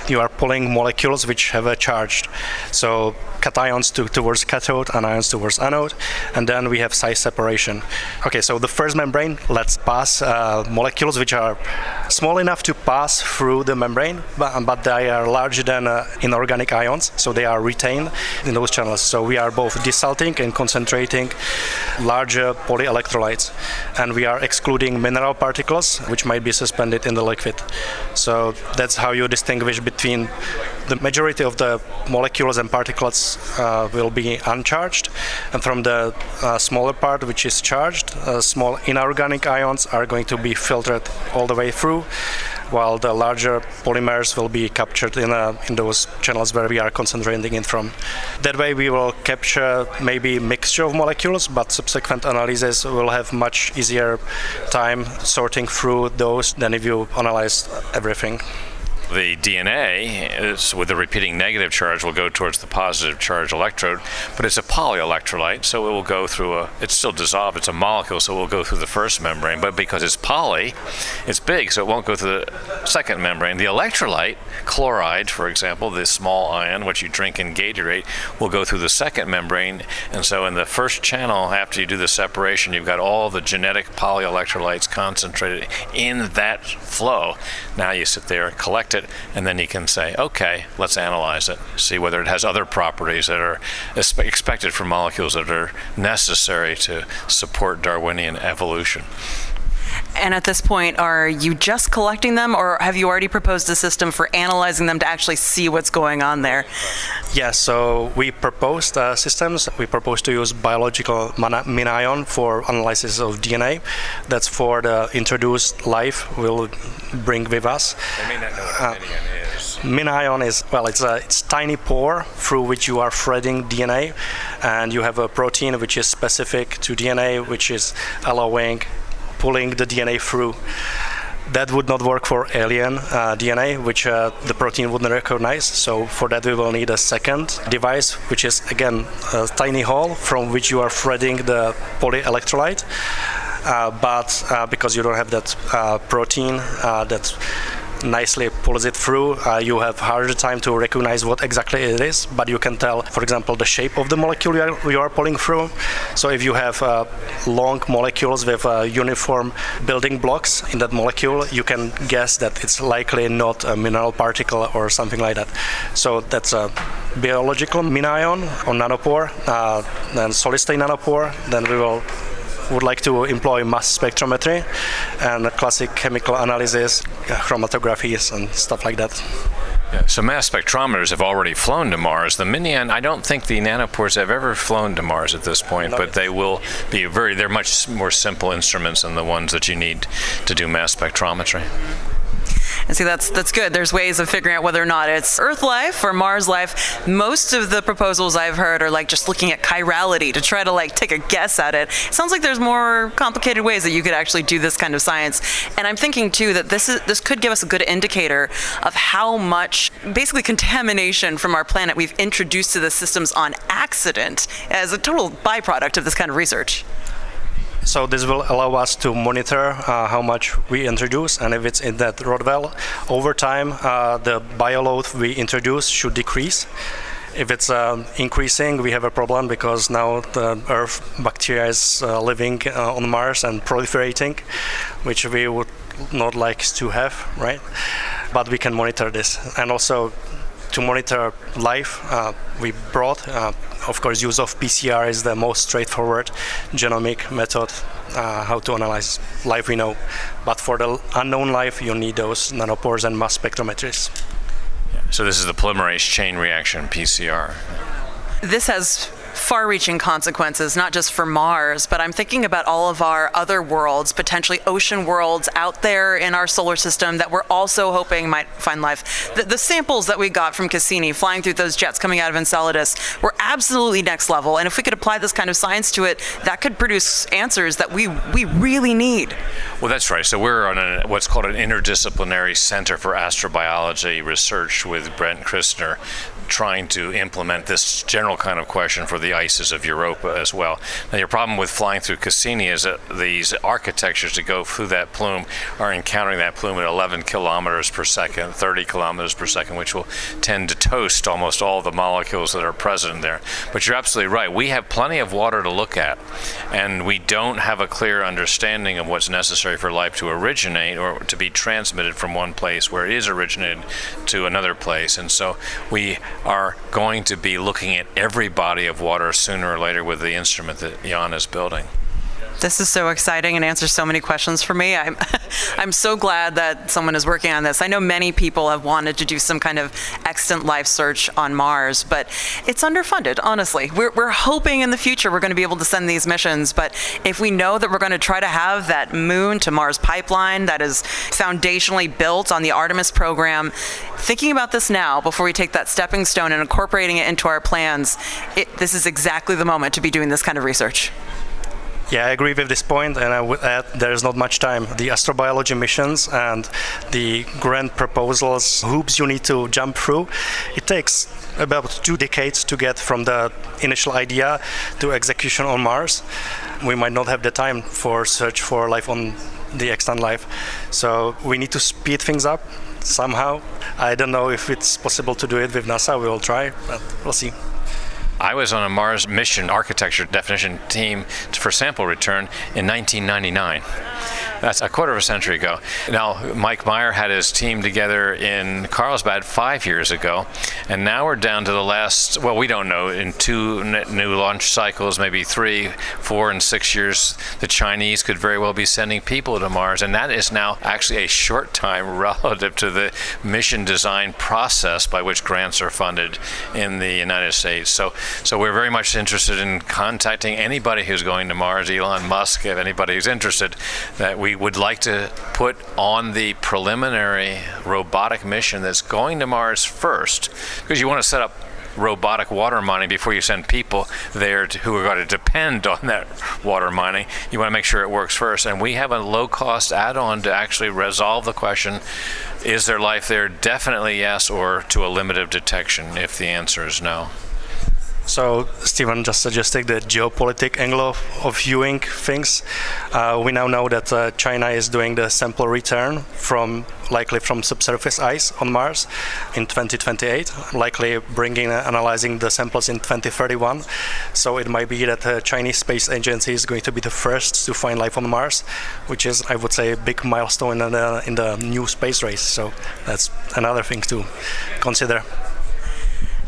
You are pulling molecules which have a charge. So cations towards cathode, anions towards anode, and then we have size separation. Okay, so the first membrane lets pass molecules which are small enough to pass through the membrane, but they are larger than inorganic ions, so they are retained in those channels. So we are both desalting and concentrating larger polyelectrolytes, and we are excluding mineral particles which might be suspended in the liquid. So that's how you distinguish between the majority of the molecules and particles will be uncharged, and from the smaller part which is charged, small inorganic ions are going to be filtered all the way through, while the larger polymers will be captured in those channels where we are concentrating it from. That way we will capture maybe a mixture of molecules, but subsequent analysis will have much easier time sorting through those than if you analyze everything. The DNA, with the repeating negative charge, will go towards the positive charge electrode, but it's a polyelectrolyte, so it will go through it's still dissolved, it's a molecule, so it will go through the first membrane, but because it's poly, it's big, so it won't go through the second membrane. The electrolyte, chloride, for example, this small ion, which you drink in Gatorade, will go through the second membrane, and so in the first channel, after you do the separation, you've got all the genetic polyelectrolytes concentrated in that flow. Now you sit there and collect it, and then you can say, okay, let's analyze it, see whether it has other properties that are expected from molecules that are necessary to support Darwinian evolution. And at this point, are you just collecting them, or have you already proposed a system for analyzing them to actually see what's going on there? Yes, so we proposed systems. We propose to use biological mini-ion for analysis of DNA. That's for the introduced life we'll bring with us. I may not know what a mini-ion is. Mini-ion is, well, it's tiny pore through which you are threading DNA, and you have a protein which is specific to DNA, which is allowing pulling the DNA through. That would not work for alien DNA, which the protein wouldn't recognize. So for that we will need a second device, which is again a tiny hole from which you are threading the polyelectrolyte. But because you don't have that protein that nicely pulls it through, you have harder time to recognize what exactly it is, but you can tell, for example, the shape of the molecule you are pulling through. So if you have long molecules with uniform building blocks in that molecule, you can guess that it's likely not a mineral particle or something like that. So that's a biological mini-ion or nanopore, then solid-state nanopore. Then we would like to employ mass spectrometry and classic chemical analysis, chromatographies and stuff like that. Yeah, so mass spectrometers have already flown to Mars. The mini-ion, I don't think the nanopores have ever flown to Mars at this point, but they will be they're much more simple instruments than the ones that you need to do mass spectrometry. And see, that's good. There's ways of figuring out whether or not it's Earth life or Mars life. Most of the proposals I've heard are like just looking at chirality to try to like take a guess at it. It sounds like there's more complicated ways that you could actually do this kind of science. And I'm thinking too that this could give us a good indicator of how much basically contamination from our planet we've introduced to the systems on accident as a total byproduct of this kind of research. So this will allow us to monitor how much we introduce, and if it's in that rod well, over time the bioload we introduce should decrease. If it's increasing, we have a problem because now the Earth bacteria is living on Mars and proliferating, which we would not like to have, right? But we can monitor this. And also to monitor life, we brought, of course, use of PCR is the most straightforward genomic method how to analyze life we know. But for the unknown life, you need those nanopores and mass spectrometries. So this is the polymerase chain reaction, PCR. This has far-reaching consequences, not just for Mars, but I'm thinking about all of our other worlds, potentially ocean worlds out there in our solar system that we're also hoping might find life. The samples that we got from Cassini flying through those jets coming out of Enceladus were absolutely next level. And if we could apply this kind of science to it, that could produce answers that we really need. Well, that's right. So we're on what's called an interdisciplinary center for astrobiology research with Brent Christner, trying to implement this general kind of question for the ices of Europa as well. Now, your problem with flying through Cassini is that these architectures that go through that plume are encountering that plume at 11 kilometers per second, 30 kilometers per second, which will tend to toast almost all the molecules that are present there. But you're absolutely right. We have plenty of water to look at, and we don't have a clear understanding of what's necessary for life to originate or to be transmitted from one place where it is originated to another place. And so we are going to be looking at every body of water sooner or later with the instrument that Jan is building. This is so exciting and answers so many questions for me. I'm so glad that someone is working on this. I know many people have wanted to do some kind of extant life search on Mars, but it's underfunded, honestly. We're hoping in the future we're going to be able to send these missions, but if we know that we're going to try to have that Moon to Mars pipeline that is foundationally built on the Artemis program, thinking about this now before we take that stepping stone and incorporating it into our plans, this is exactly the moment to be doing this kind of research. Yeah, I agree with this point, and I would add there's not much time. The astrobiology missions and the grant proposals, hoops you need to jump through, it takes about 2 decades to get from the initial idea to execution on Mars. We might not have the time for search for life on the extant life. So we need to speed things up somehow. I don't know if it's possible to do it with NASA. We will try, but we'll see. I was on a Mars mission architecture definition team for sample return in 1999. That's a quarter of a century ago. Now, Mike Meyer had his team together in Carlsbad 5 years ago, and now we're down to the last, well, we don't know, in 2 new launch cycles, maybe 3, 4, and 6 years, the Chinese could very well be sending people to Mars, and that is now actually a short time relative to the mission design process by which grants are funded in the United States. So we're very much interested in contacting anybody who's going to Mars, Elon Musk, if anybody who's interested, that we would like to put on the preliminary robotic mission that's going to Mars first, because you want to set up robotic water mining before you send people there who are going to depend on that water mining. You want to make sure it works first, and we have a low-cost add-on to actually resolve the question, is there life there? Definitely yes, or to a limit of detection if the answer is no. So Stephen just suggested the geopolitical angle of viewing things. We now know that China is doing the sample return likely from subsurface ice on Mars in 2028, likely analyzing the samples in 2031. So it might be that the Chinese Space Agency is going to be the first to find life on Mars, which is, I would say, a big milestone in the new space race. So that's another thing to consider.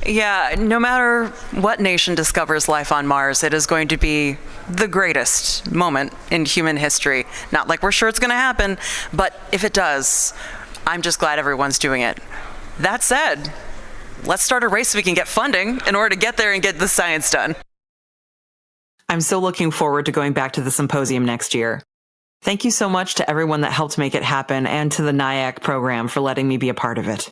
Yeah, no matter what nation discovers life on Mars, it is going to be the greatest moment in human history. Not like we're sure it's going to happen, but if it does, I'm just glad everyone's doing it. That said, let's start a race so we can get funding in order to get there and get the science done. I'm so looking forward to going back to the symposium next year. Thank you so much to everyone that helped make it happen and to the NIAC program for letting me be a part of it.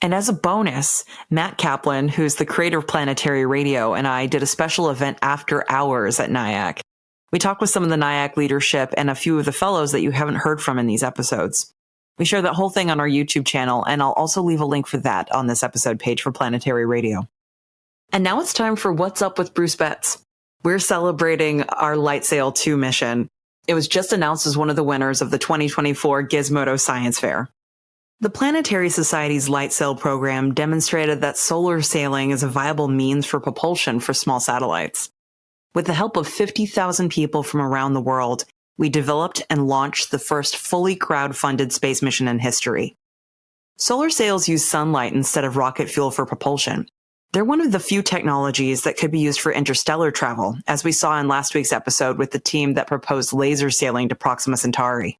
And as a bonus, Matt Kaplan, who's the creator of Planetary Radio, and I did a special event after hours at NIAC. We talked with some of the NIAC leadership and a few of the fellows that you haven't heard from in these episodes. We share that whole thing on our YouTube channel, and I'll also leave a link for that on this episode page for Planetary Radio. And now it's time for What's Up with Bruce Betts. We're celebrating our LightSail 2 mission. It was just announced as one of the winners of the 2024 Gizmodo Science Fair. The Planetary Society's LightSail program demonstrated that solar sailing is a viable means for propulsion for small satellites. With the help of 50,000 people from around the world, we developed and launched the first fully crowd-funded space mission in history. Solar sails use sunlight instead of rocket fuel for propulsion. They're one of the few technologies that could be used for interstellar travel, as we saw in last week's episode with the team that proposed laser sailing to Proxima Centauri.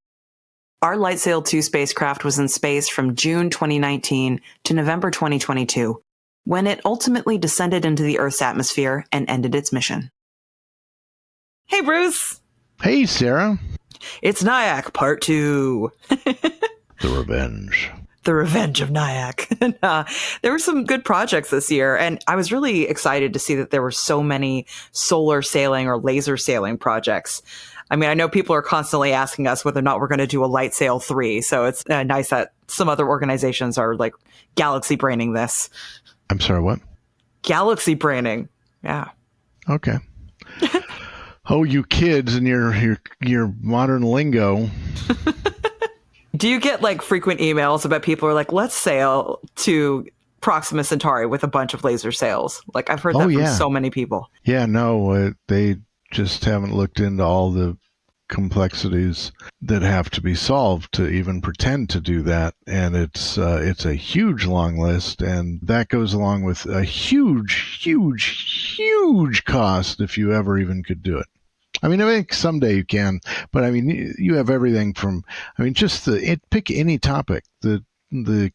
Our LightSail 2 spacecraft was in space from June 2019 to November 2022, when it ultimately descended into the Earth's atmosphere and ended its mission. Hey, Bruce! Hey, Sarah. It's NIAC Part 2. The Revenge. The Revenge of NIAC. There were some good projects this year, and I was really excited to see that there were so many solar sailing or laser sailing projects. I mean, I know people are constantly asking us whether or not we're going to do a LightSail 3, so it's nice that some other organizations are like galaxy braining this. I'm sorry, what? Galaxy braining. Yeah. Okay. Oh, you kids and your modern lingo. Do you get like frequent emails about people who are like, let's sail to Proxima Centauri with a bunch of laser sails? Like, I've heard that from so many people. Yeah, no, they just haven't looked into all the complexities that have to be solved to even pretend to do that. And it's a huge long list, and that goes along with a huge cost if you ever even could do it. I mean, I think someday you can, but I mean, you have everything from, I mean, just pick any topic, the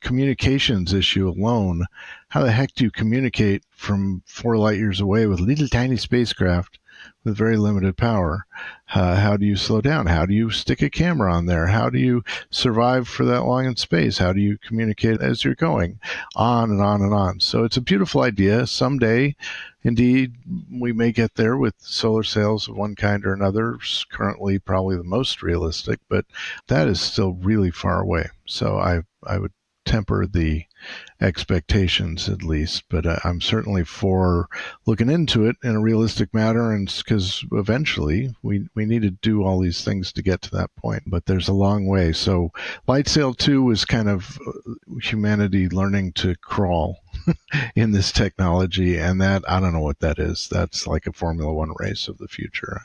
communications issue alone. How the heck do you communicate from 4 light years away with little tiny spacecraft with very limited power? How do you slow down? How do you stick a camera on there? How do you survive for that long in space? How do you communicate as you're going? On and on and on. So it's a beautiful idea. Someday, indeed, we may get there with solar sails of one kind or another. It's currently probably the most realistic, but that is still really far away. So I would temper the expectations at least, but I'm certainly for looking into it in a realistic manner, and because eventually we need to do all these things to get to that point, but there's a long way. So LightSail 2 was kind of humanity learning to crawl in this technology, and that, I don't know what that is. That's like a Formula One race of the future.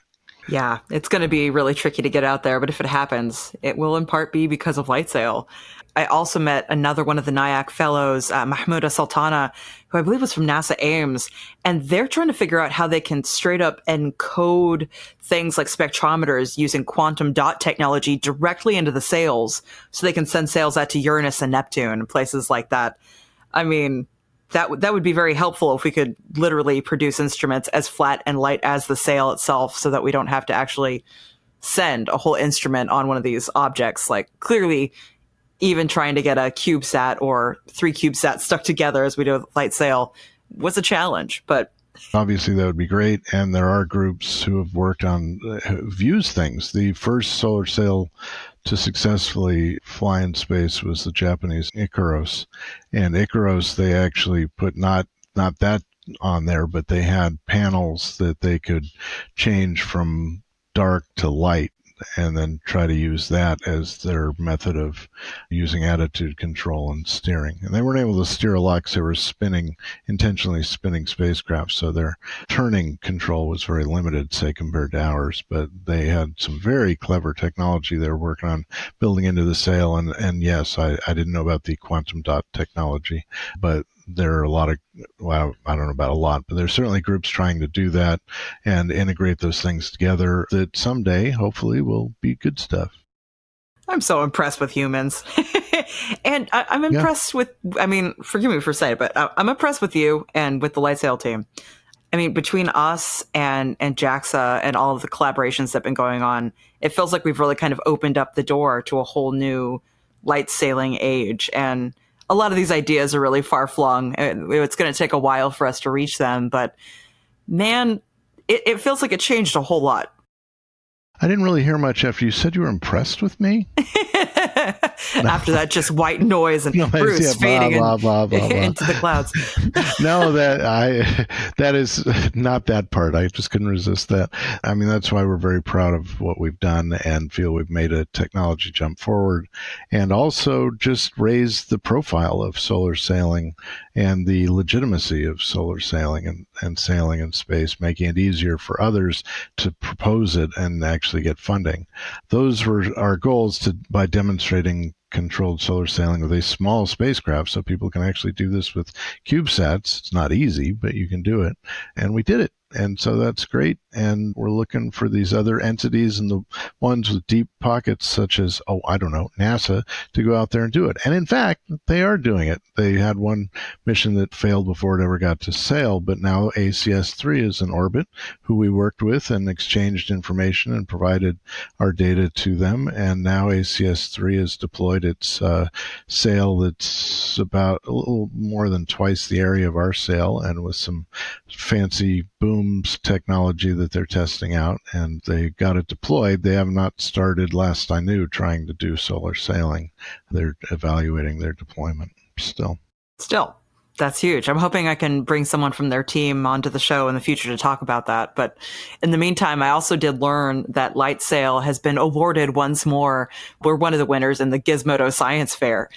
Yeah, it's going to be really tricky to get out there, but if it happens, it will in part be because of LightSail. I also met another one of the NIAC fellows, Mahmouda Sultana, who I believe was from NASA Ames, and they're trying to figure out how they can straight up encode things like spectrometers using quantum dot technology directly into the sails, so they can send sails out to Uranus and Neptune and places like that. I mean, that would be very helpful if we could literally produce instruments as flat and light as the sail itself, so that we don't have to actually send a whole instrument on one of these objects. Like, clearly, even trying to get a CubeSat or 3 CubeSats stuck together as we do with LightSail was a challenge, but obviously that would be great. And there are groups who have worked on, who've used things. The first solar sail to successfully fly in space was the Japanese Icaros. And Icaros, they actually put not that on there, but they had panels that they could change from dark to light, and then try to use that as their method of using attitude control and steering. And they weren't able to steer a lot because they were intentionally spinning spacecraft, so their turning control was very limited, say, compared to ours. But they had some very clever technology they were working on building into the sail. And yes, I didn't know about the quantum dot technology, but there are a lot of, well, I don't know about a lot, but there's certainly groups trying to do that and integrate those things together that someday, hopefully, will be good stuff. I'm so impressed with humans. And I'm impressed with, I mean, forgive me for saying it, but I'm impressed with you and with the LightSail team. I mean, between us and JAXA and all of the collaborations that have been going on, it feels like we've really kind of opened up the door to a whole new light sailing age. And a lot of these ideas are really far-flung. It's going to take a while for us to reach them, but man, it feels like it changed a whole lot. I didn't really hear much after you said you were impressed with me. After that, just white noise and Bruce fading into the clouds. No, that is not that part. I just couldn't resist that. I mean, that's why we're very proud of what we've done and feel we've made a technology jump forward, and also just raised the profile of solar sailing and the legitimacy of solar sailing and sailing in space, making it easier for others to propose it and actually get funding. Those were our goals by demonstrating controlled solar sailing with a small spacecraft, so people can actually do this with CubeSats. It's not easy, but you can do it. And we did it. And so that's great. And we're looking for these other entities and the ones with deep pockets, such as, NASA, to go out there and do it. And in fact, they are doing it. They had one mission that failed before it ever got to sail, but now ACS-3 is in orbit, who we worked with and exchanged information and provided our data to them. And now ACS-3 has deployed its sail that's about a little more than twice the area of our sail, and with some fancy booms technology that they're testing out, and they got it deployed. They have not started, last I knew, trying to do solar sailing. They're evaluating their deployment still. That's huge. I'm hoping I can bring someone from their team onto the show in the future to talk about that. But in the meantime, I also did learn that LightSail has been awarded once more. We're one of the winners in the Gizmodo Science Fair.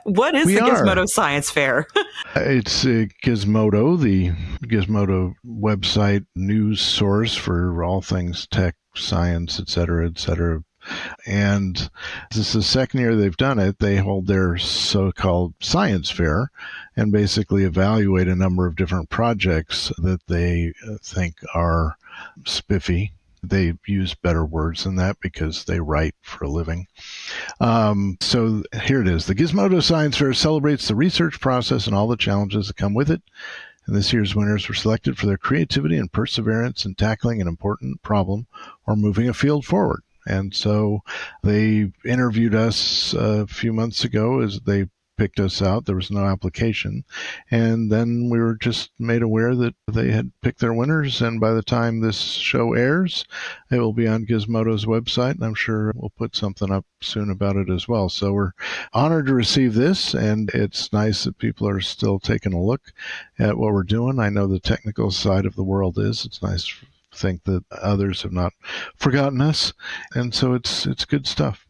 What is the Gizmodo Science Fair? It's Gizmodo, the Gizmodo website news source for all things tech, science, et cetera, And this is the second year they've done it. They hold their so-called science fair and basically evaluate a number of different projects that they think are spiffy. They use better words than that because they write for a living. So here it is. The Gizmodo Science Fair celebrates the research process and all the challenges that come with it. And this year's winners were selected for their creativity and perseverance in tackling an important problem or moving a field forward. And so they interviewed us a few months ago as they picked us out. There was no application. And then we were just made aware that they had picked their winners. And by the time this show airs, it will be on Gizmodo's website. And I'm sure we'll put something up soon about it as well. So we're honored to receive this. And it's nice that people are still taking a look at what we're doing. I know the technical side of the world is. It's nice think that others have not forgotten us, and so it's good stuff.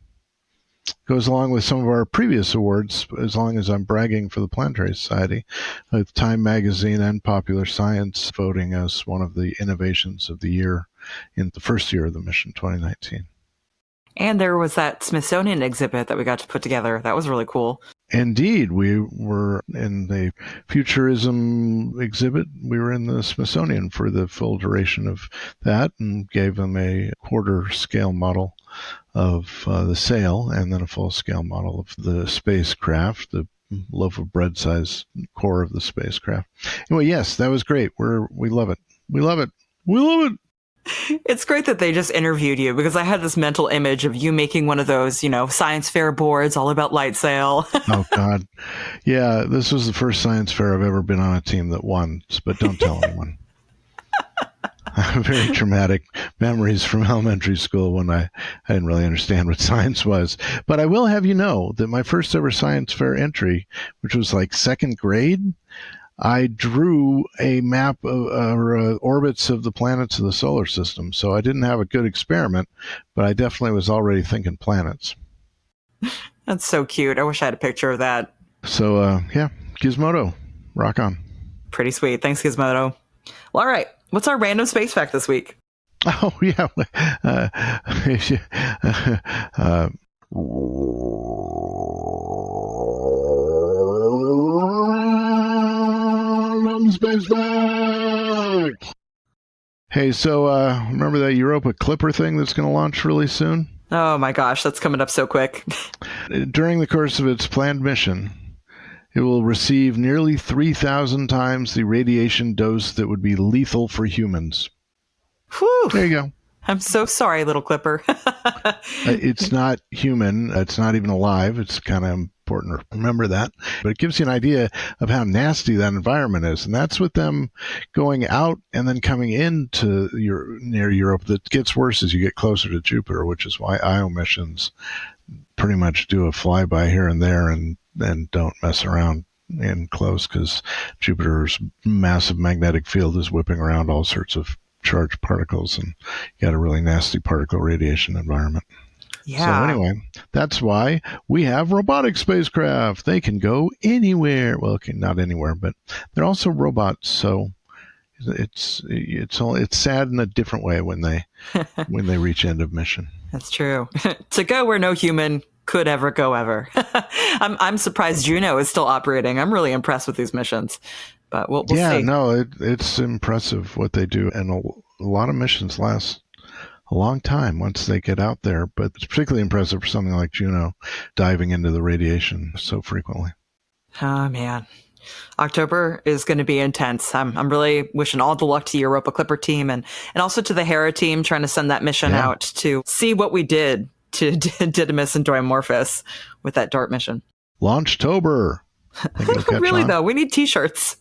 Goes along with some of our previous awards, as long as I'm bragging for the Planetary Society, with Time Magazine and Popular Science voting us one of the innovations of the year in the first year of the mission, 2019. And there was that Smithsonian exhibit that we got to put together. That was really cool. Indeed, we were in the Futurism exhibit. We were in the Smithsonian for the full duration of that and gave them a quarter scale model of the sail and then a full scale model of the spacecraft, the loaf of bread size core of the spacecraft. Anyway, yes, that was great. We love it. We love it. We love it. It's great that they just interviewed you, because I had this mental image of you making one of those, science fair boards all about LightSail. Oh, God. Yeah, this was the first science fair I've ever been on a team that won, but don't tell anyone. Very traumatic memories from elementary school when I didn't really understand what science was. But I will have you know that my first ever science fair entry, which was like second grade, I drew a map of orbits of the planets of the solar system. So I didn't have a good experiment, but I definitely was already thinking planets. That's so cute. I wish I had a picture of that. So, yeah, Gizmodo, rock on. Pretty sweet. Thanks, Gizmodo. Well, all right. What's our random space fact this week? Oh, yeah. Space fact. Hey, so remember that Europa Clipper thing that's going to launch really soon? Oh my gosh, that's coming up so quick. During the course of its planned mission, it will receive nearly 3,000 times the radiation dose that would be lethal for humans. Whew. There you go. I'm so sorry, little Clipper. It's not human. It's not even alive. It's kind of important to remember that. But it gives you an idea of how nasty that environment is. And that's with them going out and then coming into near Europe. That gets worse as you get closer to Jupiter, which is why Io missions pretty much do a flyby here and there and don't mess around in close, because Jupiter's massive magnetic field is whipping around all sorts of charged particles, and you got a really nasty particle radiation environment. Yeah. So anyway, that's why we have robotic spacecraft. They can go anywhere. Well, okay, not anywhere, but they're also robots. So it's sad in a different way when they reach end of mission. That's true. To go where no human could ever go ever. I'm surprised Juno is still operating. I'm really impressed with these missions. But we'll see. Yeah, no, it's impressive what they do, and A lot of missions last a long time once they get out there, but it's particularly impressive for something like Juno diving into the radiation so frequently. Oh, man. October is going to be intense. I'm really wishing all the luck to the Europa Clipper team and also to the Hera team trying to send that mission out to see what we did to Didymus and Dimorphos with that DART mission. Launchtober. Really, though, we need T-shirts.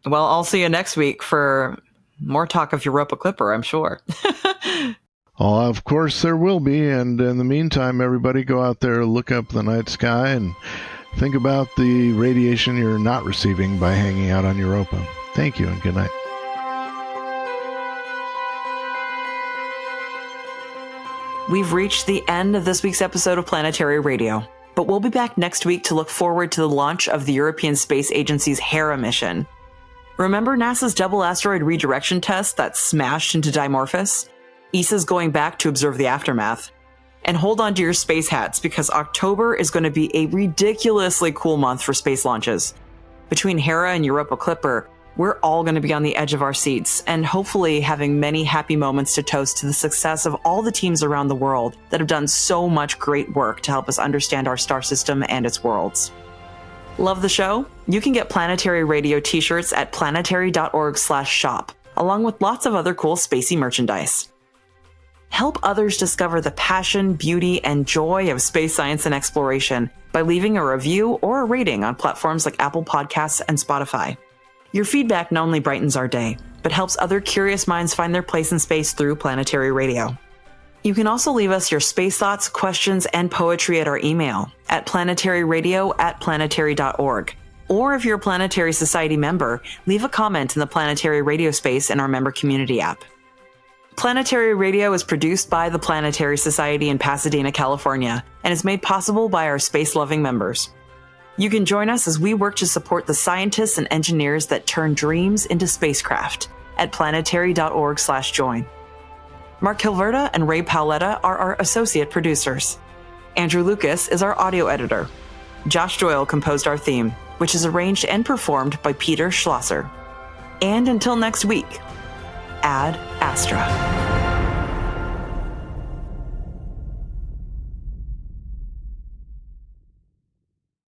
Well, I'll see you next week for more talk of Europa Clipper, I'm sure. Oh, of course there will be. And in the meantime, everybody go out there, look up the night sky, and think about the radiation you're not receiving by hanging out on Europa. Thank you and good night. We've reached the end of this week's episode of Planetary Radio, but we'll be back next week to look forward to the launch of the European Space Agency's Hera mission. Remember NASA's double asteroid redirection test that smashed into Dimorphos? ESA's going back to observe the aftermath. And hold on to your space hats because October is going to be a ridiculously cool month for space launches. Between Hera and Europa Clipper, we're all going to be on the edge of our seats and hopefully having many happy moments to toast to the success of all the teams around the world that have done so much great work to help us understand our star system and its worlds. Love the show? You can get Planetary Radio t-shirts at planetary.org/shop, along with lots of other cool spacey merchandise. Help others discover the passion, beauty, and joy of space science and exploration by leaving a review or a rating on platforms like Apple Podcasts and Spotify. Your feedback not only brightens our day, but helps other curious minds find their place in space through Planetary Radio. You can also leave us your space thoughts, questions, and poetry at our email at planetaryradio@planetary.org. Or if you're a Planetary Society member, leave a comment in the Planetary Radio space in our member community app. Planetary Radio is produced by the Planetary Society in Pasadena, California, and is made possible by our space-loving members. You can join us as we work to support the scientists and engineers that turn dreams into spacecraft at planetary.org/join. Mark Hilverda and Ray Paoletta are our associate producers. Andrew Lucas is our audio editor. Josh Doyle composed our theme, which is arranged and performed by Peter Schlosser. And until next week, Ad Astra.